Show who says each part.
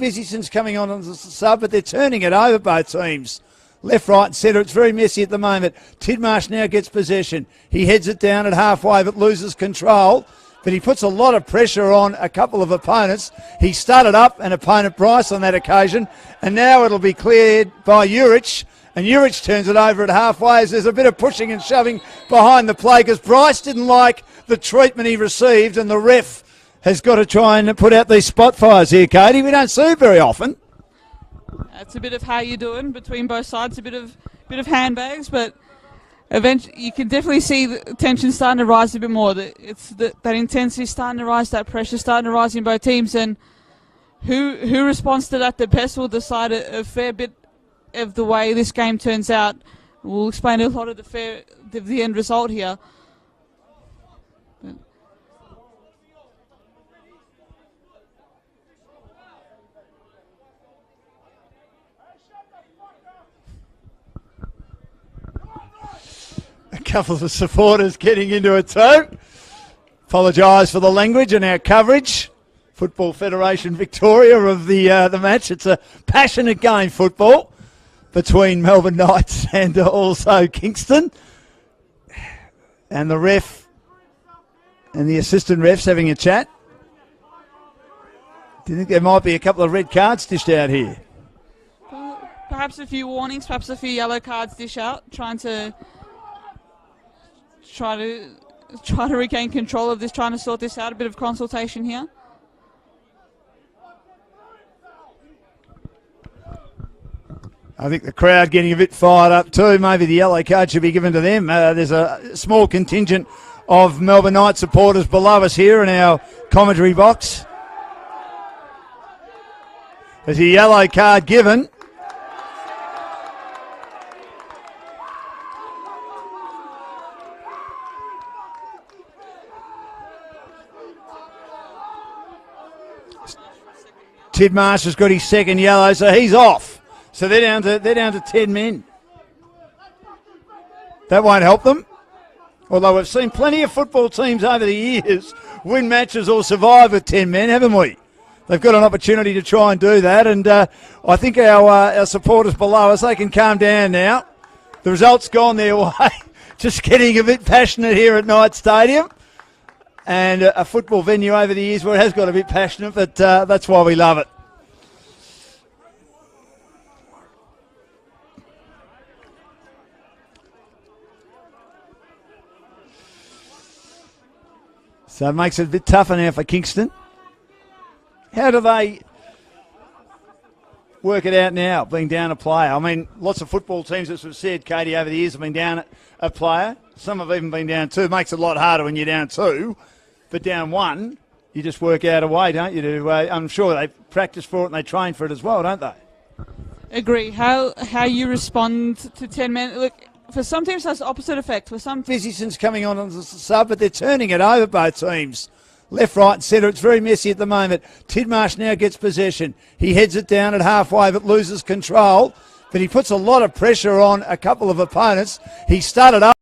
Speaker 1: busy since coming on as a sub, but they're turning it over, both teams. Left, right and centre. It's very messy at the moment. Tidmarsh now gets possession. He heads it down at halfway but loses control. But he puts a lot of pressure on a couple of opponents. He started up an opponent, Bryce, on that occasion. And now it'll be cleared by Urich. And Urich turns it over at halfway as there's a bit of pushing and shoving behind the play because Bryce didn't like the treatment he received, and the ref has got to try and put out these spot fires here, Katie. We don't see it very often.
Speaker 2: It's a bit of how you doing between both sides, a bit of handbags, but eventually you can definitely see the tension starting to rise a bit more. That intensity starting to rise, that pressure starting to rise in both teams, and who responds to that the best will decide a fair bit of the way this game turns out. We'll explain a lot of the end result here.
Speaker 1: A couple of supporters getting into it too. Apologise for the language and our coverage. Football Federation Victoria of the match. It's a passionate game, football, between Melbourne Knights and also Kingston. And the ref and the assistant refs having a chat. Do you think there might be a couple of red cards dished out here?
Speaker 2: Perhaps a few warnings, perhaps a few yellow cards dish out, trying to regain control of this, trying to sort this out, a bit of consultation here.
Speaker 1: I think the crowd getting a bit fired up too. Maybe the yellow card should be given to them. There's a small contingent of Melbourne Knights supporters below us here in our commentary box. There's a yellow card given. Tidmarsh has got his second yellow, so he's off. So they're down to 10 men. That won't help them. Although we've seen plenty of football teams over the years win matches or survive with 10 men, haven't we? They've got an opportunity to try and do that, and I think our supporters below us, they can calm down now. The result's gone their way. Just getting a bit passionate here at Knight Stadium. And a football venue over the years where it has got a bit passionate, but that's why we love it. So it makes it a bit tougher now for Kingston. How do they work it out now, being down a player? I mean, lots of football teams, as we've said, Katie, over the years have been down a player. Some have even been down two. It makes it a lot harder when you're down two. But down one, you just work out a way, don't you? I'm sure they practice for it and they train for it as well, don't they?
Speaker 2: Agree. How you respond to 10 men. Look, for some teams, that's the opposite effect. For some
Speaker 1: busy since coming on as a sub, but they're turning it over, both teams. Left, right and centre. It's very messy at the moment. Tidmarsh now gets possession. He heads it down at halfway but loses control. But he puts a lot of pressure on a couple of opponents. He started up.